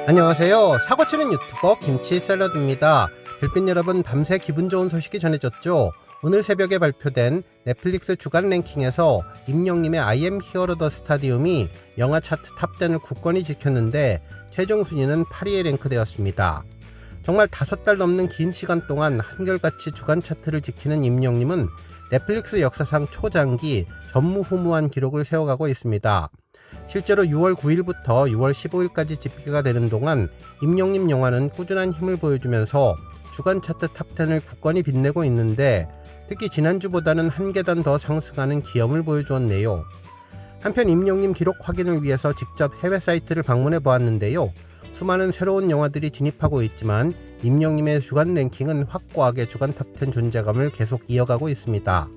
안녕하세요. 사고치는 유튜버 김치샐러드입니다. 별빛 여러분, 밤새 기분 좋은 소식이 전해졌죠. 오늘 새벽에 발표된 넷플릭스 주간 랭킹에서 임영님의 I am hero the stadium이 영화 차트 탑10을 굳건히 지켰는데 최종 순위는 8위에 랭크되었습니다. 정말 5달 넘는 긴 시간 동안 한결같이 주간 차트를 지키는 임영님은 넷플릭스 역사상 초장기 전무후무한 기록을 세워가고 있습니다. 실제로 6월 9일부터 6월 15일까지 집계가 되는 동안 임영님 영화는 꾸준한 힘을 보여주면서 주간 차트 탑10을 굳건히 빛내고 있는데 특히 지난주보다는 한 계단 더 상승하는 기염을 보여주었네요. 한편 임영님 기록 확인을 위해서 직접 해외 사이트를 방문해 보았는데요. 수많은 새로운 영화들이 진입하고 있지만 임영님의 주간 랭킹은 확고하게 주간 탑10 존재감을 계속 이어가고 있습니다.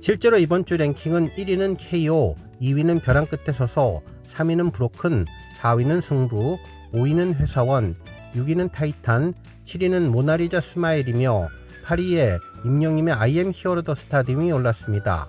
실제로 이번 주 랭킹은 1위는 KO, 2위는 벼랑 끝에 서서, 3위는 브로큰, 4위는 승부, 5위는 회사원, 6위는 타이탄, 7위는 모나리자 스마일이며 8위에 임영님의 I am hero the stadium이 올랐습니다.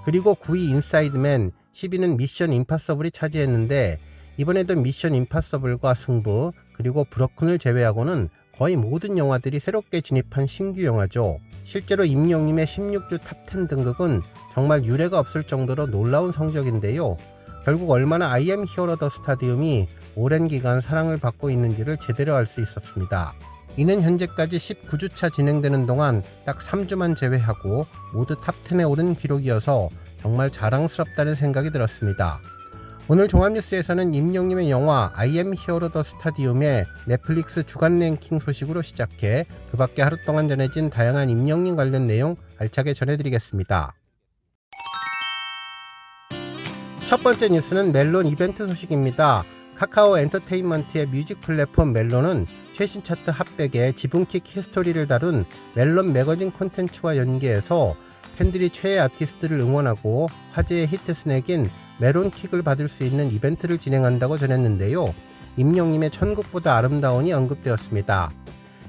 그리고 9위 인사이드맨, 10위는 미션 임파서블이 차지했는데 이번에도 미션 임파서블과 승부, 그리고 브로큰을 제외하고는 거의 모든 영화들이 새롭게 진입한 신규 영화죠. 실제로 임영님의 16주 탑10 등극은 정말 유례가 없을 정도로 놀라운 성적인데요. 결국 얼마나 I am hero the stadium이 오랜 기간 사랑을 받고 있는지를 제대로 알 수 있었습니다. 이는 현재까지 19주차 진행되는 동안 딱 3주만 제외하고 모두 탑10에 오른 기록이어서 정말 자랑스럽다는 생각이 들었습니다. 오늘 종합뉴스에서는 임영님의 영화 I am hero the stadium의 넷플릭스 주간 랭킹 소식으로 시작해 그 밖에 하루 동안 전해진 다양한 임영님 관련 내용 알차게 전해드리겠습니다. 첫 번째 뉴스는 멜론 이벤트 소식입니다. 카카오 엔터테인먼트의 뮤직 플랫폼 멜론은 최신 차트 핫백의 지붕킥 히스토리를 다룬 멜론 매거진 콘텐츠와 연계해서 팬들이 최애 아티스트를 응원하고 화제의 히트 스낵인 멜론킥을 받을 수 있는 이벤트를 진행한다고 전했는데요. 임영님의 천국보다 아름다운이 언급되었습니다.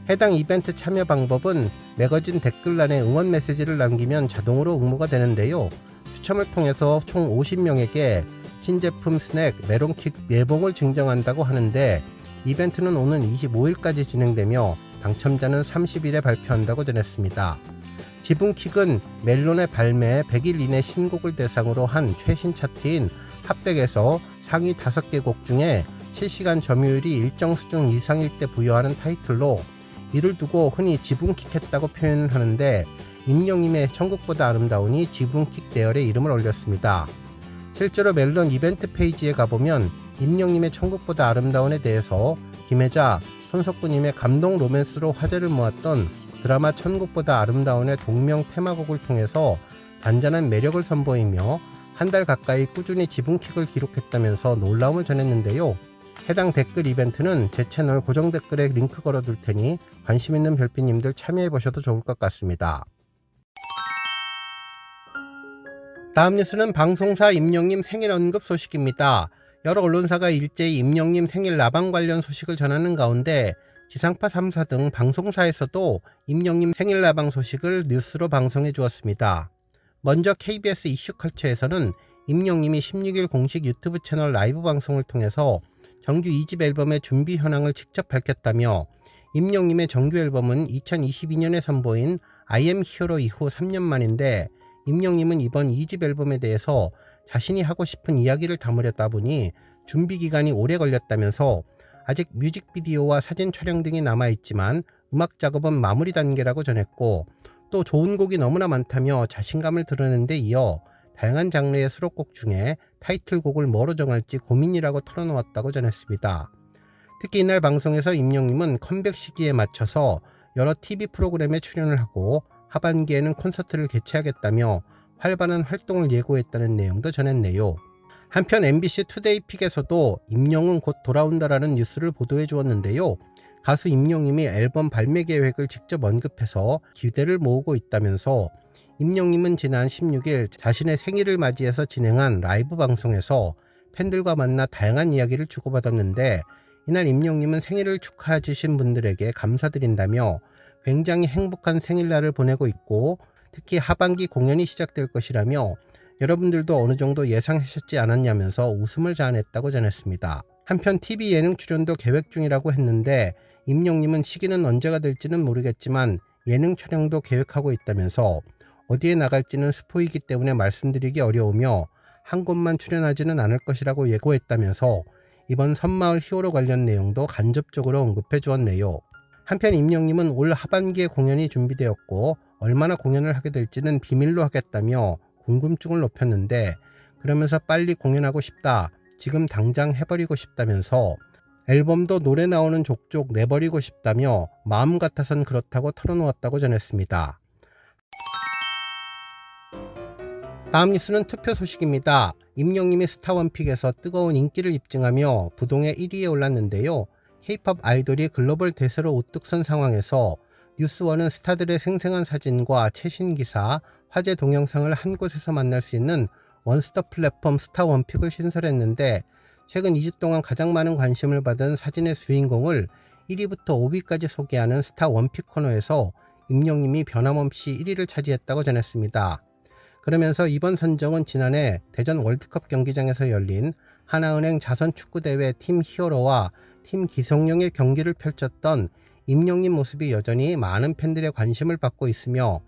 해당 이벤트 참여 방법은 매거진 댓글란에 응원 메시지를 남기면 자동으로 응모가 되는데요. 추첨을 통해서 총 50명에게 신제품 스낵 멜론킥 4봉을 증정한다고 하는데 이벤트는 오는 25일까지 진행되며 당첨자는 30일에 발표한다고 전했습니다. 지붕킥은 멜론의 발매 100일 이내 신곡을 대상으로 한 최신 차트인 핫백에서 상위 5개 곡 중에 실시간 점유율이 일정 수준 이상일 때 부여하는 타이틀로 이를 두고 흔히 지붕킥했다고 표현을 하는데 임영님의 천국보다 아름다운이 지붕킥 대열에 이름을 올렸습니다. 실제로 멜론 이벤트 페이지에 가보면 임영님의 천국보다 아름다운에 대해서 김혜자, 손석구님의 감동 로맨스로 화제를 모았던 드라마 천국보다 아름다운의 동명 테마곡을 통해서 잔잔한 매력을 선보이며 한 달 가까이 꾸준히 지붕킥을 기록했다면서 놀라움을 전했는데요. 해당 댓글 이벤트는 제 채널 고정 댓글에 링크 걸어둘 테니 관심 있는 별빛님들 참여해보셔도 좋을 것 같습니다. 다음 뉴스는 방송사 임영님 생일 언급 소식입니다. 여러 언론사가 일제히 임영님 생일 라방 관련 소식을 전하는 가운데 지상파 3사 등 방송사에서도 임영님 생일 라방 소식을 뉴스로 방송해 주었습니다. 먼저 KBS 이슈컬처에서는 임영님이 16일 공식 유튜브 채널 라이브 방송을 통해서 정규 2집 앨범의 준비 현황을 직접 밝혔다며 임영님의 정규 앨범은 2022년에 선보인 I am hero 이후 3년 만인데 임영님은 이번 2집 앨범에 대해서 자신이 하고 싶은 이야기를 담으려다 보니 준비 기간이 오래 걸렸다면서 아직 뮤직비디오와 사진 촬영 등이 남아있지만 음악 작업은 마무리 단계라고 전했고 또 좋은 곡이 너무나 많다며 자신감을 드러낸 데 이어 다양한 장르의 수록곡 중에 타이틀곡을 뭐로 정할지 고민이라고 털어놓았다고 전했습니다. 특히 이날 방송에서 임영님은 컴백 시기에 맞춰서 여러 TV 프로그램에 출연을 하고 하반기에는 콘서트를 개최하겠다며 활발한 활동을 예고했다는 내용도 전했네요. 한편 MBC 투데이 픽에서도 임영은 곧 돌아온다라는 뉴스를 보도해 주었는데요. 가수 임영님이 앨범 발매 계획을 직접 언급해서 기대를 모으고 있다면서 임영님은 지난 16일 자신의 생일을 맞이해서 진행한 라이브 방송에서 팬들과 만나 다양한 이야기를 주고받았는데 이날 임영님은 생일을 축하해 주신 분들에게 감사드린다며 굉장히 행복한 생일날을 보내고 있고 특히 하반기 공연이 시작될 것이라며 여러분들도 어느 정도 예상하셨지 않았냐면서 웃음을 자아냈다고 전했습니다. 한편 TV 예능 출연도 계획 중이라고 했는데 임영님은 시기는 언제가 될지는 모르겠지만 예능 촬영도 계획하고 있다면서 어디에 나갈지는 스포이기 때문에 말씀드리기 어려우며 한 곳만 출연하지는 않을 것이라고 예고했다면서 이번 섬마을 히어로 관련 내용도 간접적으로 언급해 주었네요. 한편 임영님은 올 하반기에 공연이 준비되었고 얼마나 공연을 하게 될지는 비밀로 하겠다며 궁금증을 높였는데 그러면서 빨리 공연하고 싶다, 지금 당장 해버리고 싶다면서 앨범도 노래 나오는 족족 내버리고 싶다며 마음 같아선 그렇다고 털어놓았다고 전했습니다. 다음 뉴스는 투표 소식입니다. 임영님이 스타원픽에서 뜨거운 인기를 입증하며 부동의 1위에 올랐는데요. K-POP 아이돌이 글로벌 대세로 우뚝 선 상황에서 뉴스원은 스타들의 생생한 사진과 최신 기사, 화제 동영상을 한 곳에서 만날 수 있는 원스톱 플랫폼 스타원픽을 신설했는데 최근 2주 동안 가장 많은 관심을 받은 사진의 주인공을 1위부터 5위까지 소개하는 스타원픽 코너에서 임영님이 변함없이 1위를 차지했다고 전했습니다. 그러면서 이번 선정은 지난해 대전 월드컵 경기장에서 열린 하나은행 자선축구대회 팀 히어로와 팀 기성용의 경기를 펼쳤던 임영님 모습이 여전히 많은 팬들의 관심을 받고 있으며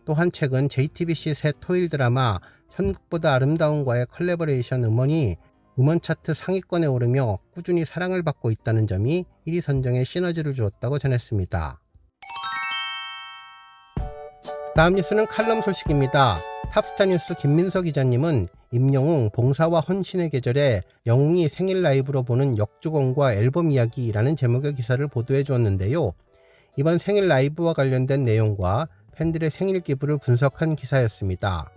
또한 최근 JTBC 새 토일 드라마 천국보다 아름다운과의 컬래버레이션 음원이 음원 차트 상위권에 오르며 꾸준히 사랑을 받고 있다는 점이 1위 선정에 시너지를 주었다고 전했습니다. 다음 뉴스는 칼럼 소식입니다. 탑스타뉴스 김민석 기자님은 임영웅 봉사와 헌신의 계절에 영웅이 생일 라이브로 보는 역조공과 앨범 이야기라는 제목의 기사를 보도해 주었는데요. 이번 생일 라이브와 관련된 내용과 팬들의 생일 기부를 분석한 기사였습니다.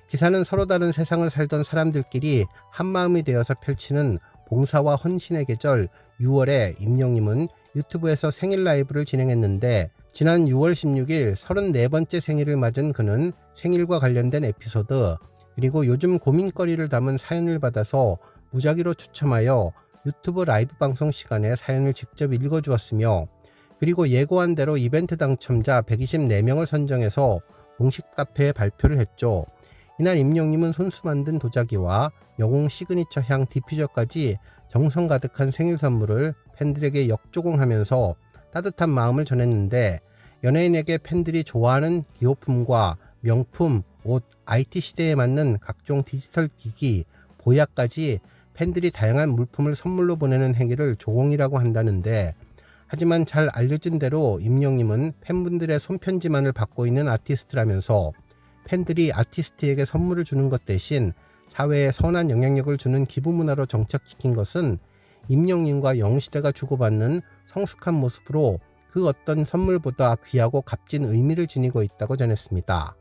기사는 서로 다른 세상을 살던 사람들끼리 한마음이 되어서 펼치는 봉사와 헌신의 계절 6월에 임영님은 유튜브에서 생일 라이브를 진행했는데 지난 6월 16일 34번째 생일을 맞은 그는 생일과 관련된 에피소드 그리고 요즘 고민거리를 담은 사연을 받아서 무작위로 추첨하여 유튜브 라이브 방송 시간에 사연을 직접 읽어주었으며 그리고 예고한 대로 이벤트 당첨자 124명을 선정해서 공식 카페에 발표를 했죠. 이날 임영님은 손수 만든 도자기와 영웅 시그니처 향 디퓨저까지 정성 가득한 생일 선물을 팬들에게 역조공하면서 따뜻한 마음을 전했는데 연예인에게 팬들이 좋아하는 기호품과 명품, 옷, IT 시대에 맞는 각종 디지털 기기, 보약까지 팬들이 다양한 물품을 선물로 보내는 행위를 조공이라고 한다는데 하지만 잘 알려진 대로 임영님은 팬분들의 손편지만을 받고 있는 아티스트라면서 팬들이 아티스트에게 선물을 주는 것 대신 사회에 선한 영향력을 주는 기부 문화로 정착시킨 것은 임영님과 영시대가 주고받는 성숙한 모습으로 그 어떤 선물보다 귀하고 값진 의미를 지니고 있다고 전했습니다.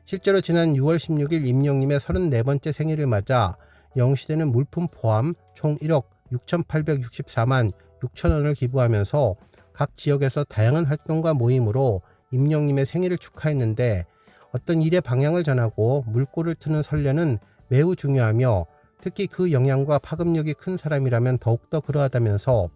실제로 지난 6월 16일 임영님의 34번째 생일을 맞아 영시대는 물품 포함 총 1억 6,864만 6천 원을 기부하면서 각 지역에서 다양한 활동과 모임으로 임영님의 생일을 축하했는데 어떤 일의 방향을 전하고 물꼬를 트는 선례는 매우 중요하며 특히 그 영향과 파급력이 큰 사람이라면 더욱더 그러하다면서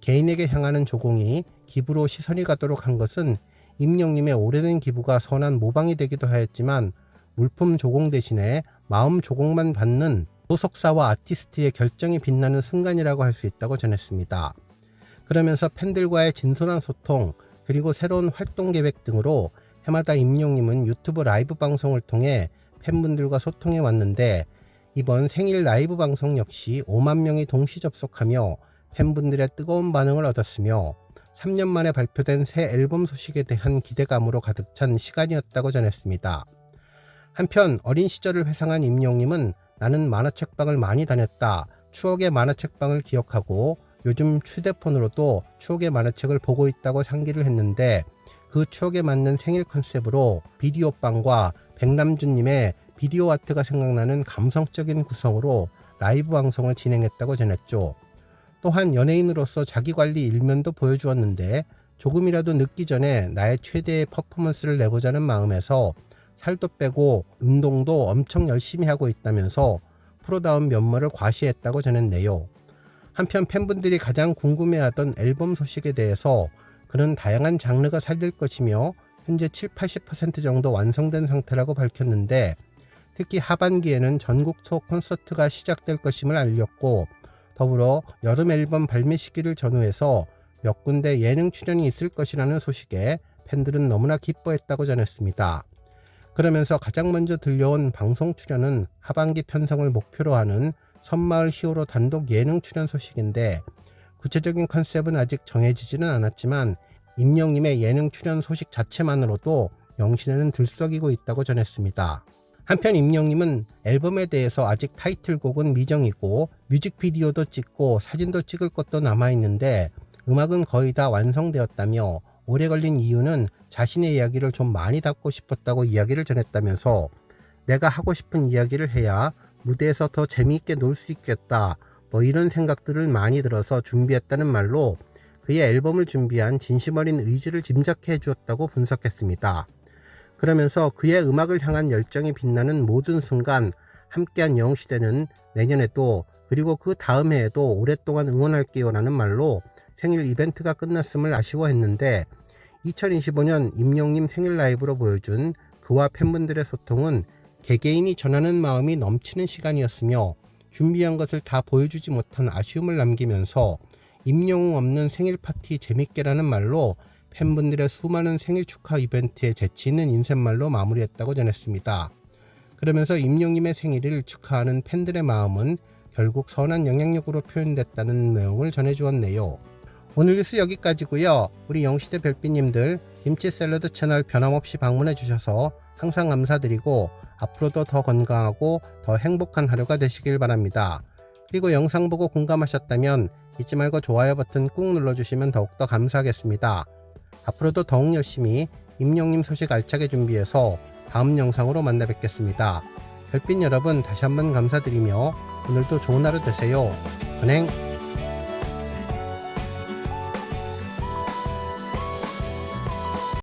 개인에게 향하는 조공이 기부로 시선이 가도록 한 것은 임영님의 오래된 기부가 선한 모방이 되기도 하였지만 물품 조공 대신에 마음 조공만 받는 소속사와 아티스트의 결정이 빛나는 순간이라고 할 수 있다고 전했습니다. 그러면서 팬들과의 진솔한 소통 그리고 새로운 활동 계획 등으로 해마다 임영님은 유튜브 라이브 방송을 통해 팬분들과 소통해 왔는데 이번 생일 라이브 방송 역시 5만 명이 동시 접속하며 팬분들의 뜨거운 반응을 얻었으며 3년 만에 발표된 새 앨범 소식에 대한 기대감으로 가득 찬 시간이었다고 전했습니다. 한편 어린 시절을 회상한 임영님은 나는 만화책방을 많이 다녔다. 추억의 만화책방을 기억하고 요즘 휴대폰으로도 추억의 만화책을 보고 있다고 상기를 했는데 그 추억에 맞는 생일 컨셉으로 비디오빵과 백남준님의 비디오 아트가 생각나는 감성적인 구성으로 라이브 방송을 진행했다고 전했죠. 또한 연예인으로서 자기관리 일면도 보여주었는데 조금이라도 늦기 전에 나의 최대의 퍼포먼스를 내보자는 마음에서 살도 빼고 운동도 엄청 열심히 하고 있다면서 프로다운 면모를 과시했다고 전했네요. 한편 팬분들이 가장 궁금해하던 앨범 소식에 대해서 그는 다양한 장르가 살릴 것이며 현재 7-80% 정도 완성된 상태라고 밝혔는데 특히 하반기에는 전국 투어 콘서트가 시작될 것임을 알렸고 더불어 여름 앨범 발매 시기를 전후해서 몇 군데 예능 출연이 있을 것이라는 소식에 팬들은 너무나 기뻐했다고 전했습니다. 그러면서 가장 먼저 들려온 방송 출연은 하반기 편성을 목표로 하는 섬마을 히어로 단독 예능 출연 소식인데, 구체적인 컨셉은 아직 정해지지는 않았지만 임영님의 예능 출연 소식 자체만으로도 영신에는 들썩이고 있다고 전했습니다. 한편 임영님은 앨범에 대해서 아직 타이틀곡은 미정이고 뮤직비디오도 찍고 사진도 찍을 것도 남아있는데 음악은 거의 다 완성되었다며, 오래 걸린 이유는 자신의 이야기를 좀 많이 담고 싶었다고 이야기를 전했다면서, 내가 하고 싶은 이야기를 해야 무대에서 더 재미있게 놀 수 있겠다, 이런 생각들을 많이 들어서 준비했다는 말로 그의 앨범을 준비한 진심 어린 의지를 짐작해 주었다고 분석했습니다. 그러면서 그의 음악을 향한 열정이 빛나는 모든 순간 함께한 영시대는 내년에도 그리고 그 다음 해에도 오랫동안 응원할게요 라는 말로 생일 이벤트가 끝났음을 아쉬워했는데, 2025년 임영님 생일 라이브로 보여준 그와 팬분들의 소통은 개개인이 전하는 마음이 넘치는 시간이었으며 준비한 것을 다 보여주지 못한 아쉬움을 남기면서 임영웅 없는 생일 파티 재밌게라는 말로 팬분들의 수많은 생일 축하 이벤트에 재치 있는 인사말로 마무리했다고 전했습니다. 그러면서 임영님의 생일을 축하하는 팬들의 마음은 결국 선한 영향력으로 표현됐다는 내용을 전해주었네요. 오늘 뉴스 여기까지고요. 우리 영시대 별빛님들 김치 샐러드 채널 변함없이 방문해 주셔서 항상 감사드리고 앞으로도 더 건강하고 더 행복한 하루가 되시길 바랍니다. 그리고 영상 보고 공감하셨다면 잊지 말고 좋아요 버튼 꾹 눌러주시면 더욱더 감사하겠습니다. 앞으로도 더욱 열심히 임영님 소식 알차게 준비해서 다음 영상으로 만나 뵙겠습니다. 별빛 여러분 다시 한번 감사드리며 오늘도 좋은 하루 되세요. 은행